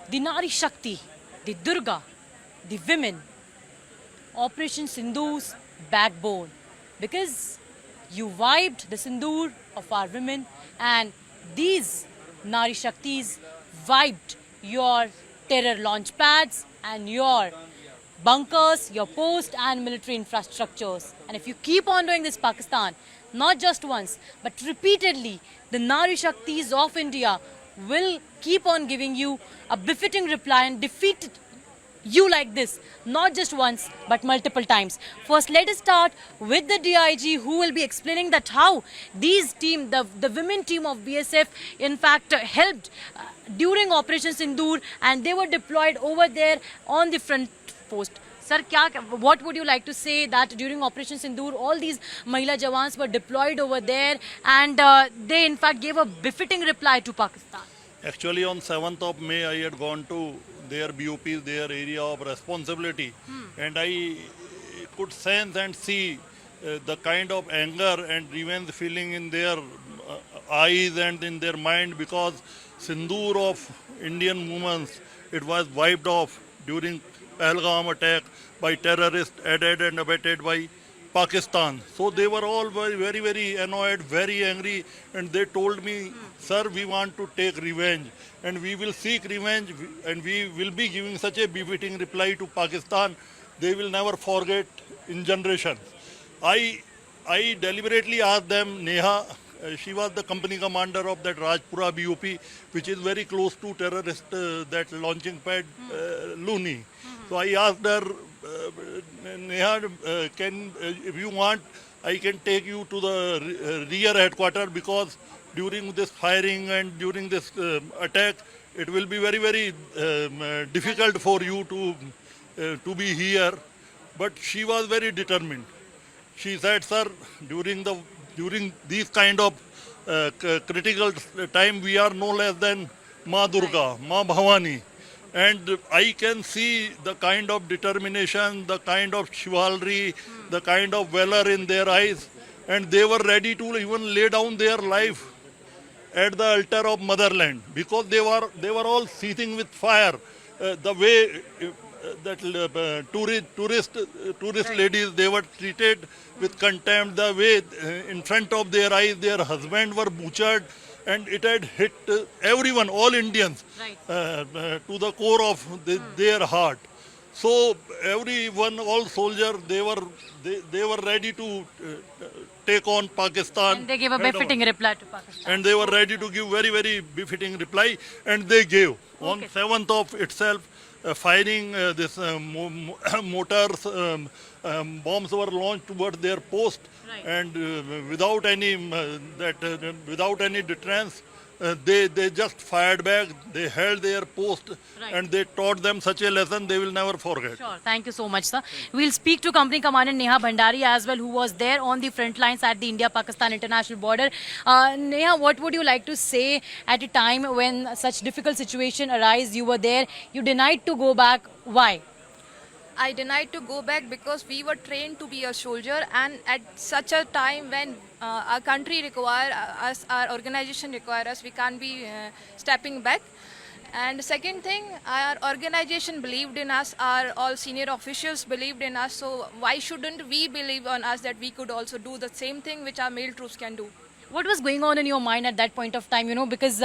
the Nari Shakti, the Durga, the women, Operation Sindhur's backbone. Because you wiped the Sindoor of our women, and these Nari Shaktis wiped your terror launch pads and your bunkers, your post and military infrastructures. And if you keep on doing this, Pakistan, not just once, but repeatedly, the Nari Shaktis of India will keep on giving you a befitting reply and defeat you like this, not just once, but multiple times. First, let us start with the DIG, who will be explaining that how these team, the women team of BSF, in fact, helped during Operation Sindoor, and they were deployed over there on the front post. Sir, what would you like to say that during Operation Sindoor, all these Mahila Jawans were deployed over there, and they in fact gave a befitting reply to Pakistan? Actually, on 7th of May, I had gone to their BOPs, their area of responsibility, and I could sense and see the kind of anger and revenge feeling in their eyes and in their mind, because Sindoor of Indian women, it was wiped off during Pahalgam attack by terrorists aided and abetted by Pakistan. So they were all very, very annoyed, very angry, and they told me, sir, we want to take revenge, and we will seek revenge, and we will be giving such a befitting reply to Pakistan. They will never forget in generations. I deliberately asked them, Neha, she was the company commander of that Rajpura BOP, which is very close to terrorist, that launching pad, Luni. So I asked her, Neha, if you want, I can take you to the rear headquarters, because during this firing and during this attack, it will be very, very difficult for you to be here. But she was very determined. She said, sir, during these kind of critical time, we are no less than Ma Durga, Ma Bhavani. And I can see the kind of determination, the kind of chivalry, the kind of valor in their eyes. And they were ready to even lay down their life at the altar of motherland, because they were all seething with fire. The way that tourist ladies, they were treated with contempt, the way in front of their eyes their husbands were butchered, and it had hit everyone, all Indians, to the core of their heart. So everyone, all soldiers, they were ready to take on Pakistan. And they gave a befitting reply to Pakistan. And they were ready to give very, very befitting reply, and they gave. On 7th of itself, firing this mortars, bombs were launched towards their post, and without any without any deterrence, they just fired back. They held their post, and they taught them such a lesson they will never forget. Sure. Thank you so much, sir. We'll speak to Company Commander Neha Bhandari as well, who was there on the front lines at the India-Pakistan international border. Neha, what would you like to say at a time when such difficult situation arise? You were there. You denied to go back. Why? I denied to go back because we were trained to be a soldier, and at such a time when our country require us, our organization require us, we can't be stepping back. And second thing, our organization believed in us, our all senior officials believed in us, so why shouldn't we believe on us that we could also do the same thing which our male troops can do? What was going on in your mind at that point of time, because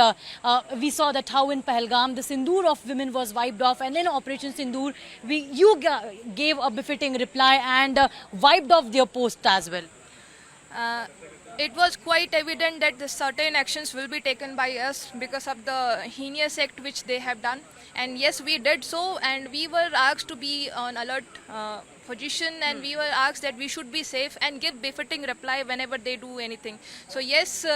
we saw that how in Pahalgam the Sindoor of women was wiped off, and in Operation Sindoor, you gave a befitting reply and wiped off their post as well. It was quite evident that the certain actions will be taken by us because of the heinous act which they have done. And yes, we did so, and we were asked to be on alert position, and we were asked that we should be safe and give befitting reply whenever they do anything. So yes,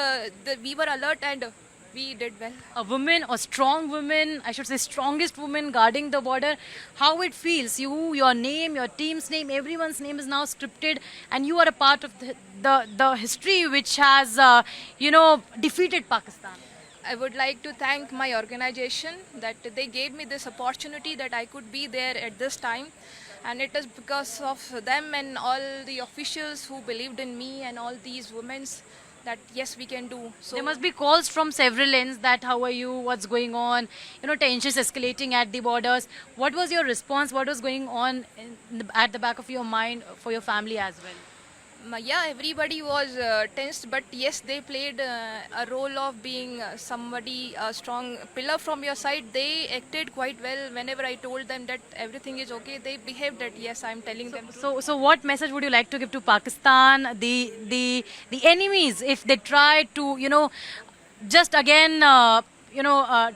we were alert and we did well. A woman, a strong woman, I should say strongest woman guarding the border, how it feels. Your name, your team's name, everyone's name is now scripted, and you are a part of the history which has, defeated Pakistan. I would like to thank my organization that they gave me this opportunity that I could be there at this time. And it is because of them and all the officials who believed in me and all these women that yes, we can do. So There must be calls from several ends that how are you, what's going on, tensions escalating at the borders. What was your response? What was going on at the back of your mind for your family as well? Yeah, everybody was tensed, but yes, they played a role of being somebody, a strong pillar from your side. They acted quite well. Whenever I told them that everything is okay, they behaved that yes, I'm telling them. So what message would you like to give to Pakistan, the enemies, if they try to, just again,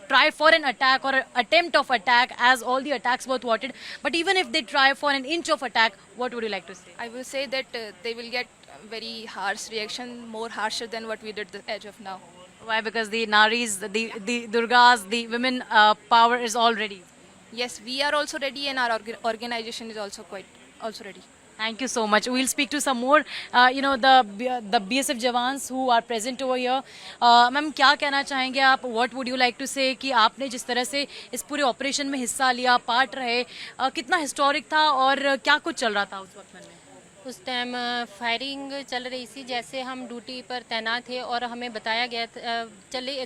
try for an attack or attempt of attack, as all the attacks were thwarted. But even if they try for an inch of attack, what would you like to say? I will say that they will get very harsh reaction, more harsher than what we did the edge of now. Why? Because the Naris, the Durgas, the women power is all ready. Yes, we are also ready, and our organization is also ready. Thank you so much. We'll speak to some more, the BSF jawans who are present over here. Ma'am क्या कहना चाहेंगे आप? What would you like to say कि आपने जिस तरह से इस पूरे ऑपरेशन में हिस्सा लिया, पार्ट रहे, कितना हिस्टोरिक था और क्या कुछ चल रहा था उस वक्त में? उस टाइम फायरिंग चल रही थी, जैसे हम ड्यूटी पर तैनात थे और हमें बताया गया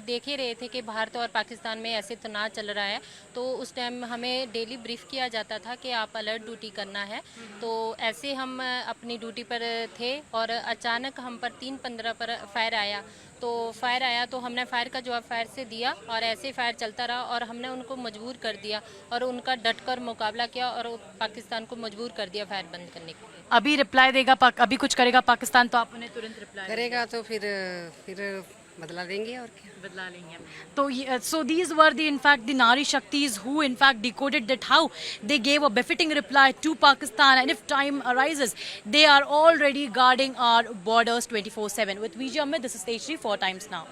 देख ही रहे थे कि भारत और पाकिस्तान में ऐसे तनाव चल रहा है। तो उस टाइम हमें डेली ब्रीफ किया जाता था कि आप अलर्ट ड्यूटी करना है। तो ऐसे हम अपनी ड्यूटी पर थे और अचानक हम पर 3:15 पर फायर आया। तो हमने फायर का जवाब फायर से दिया और ऐसे फायर चलता रहा और हमने उनको मजबूर कर दिया और उनका डटकर मुकाबला किया और पाकिस्तान को मजबूर कर दिया फायर बंद करने के लिए। अभी रिप्लाई देगा अभी कुछ करेगा पाकिस्तान, तो आप उन्हें तुरंत रिप्लाई करेगा तो फिर बदला देंगे और क्या बदला लेंगे। तो so these were the in fact the Nari Shaktis who in fact decoded that how they gave a befitting reply to Pakistan, and if time arises they are already guarding our borders 24/7. With Vijay Ahmed, this is Stage 3 4 Times Now.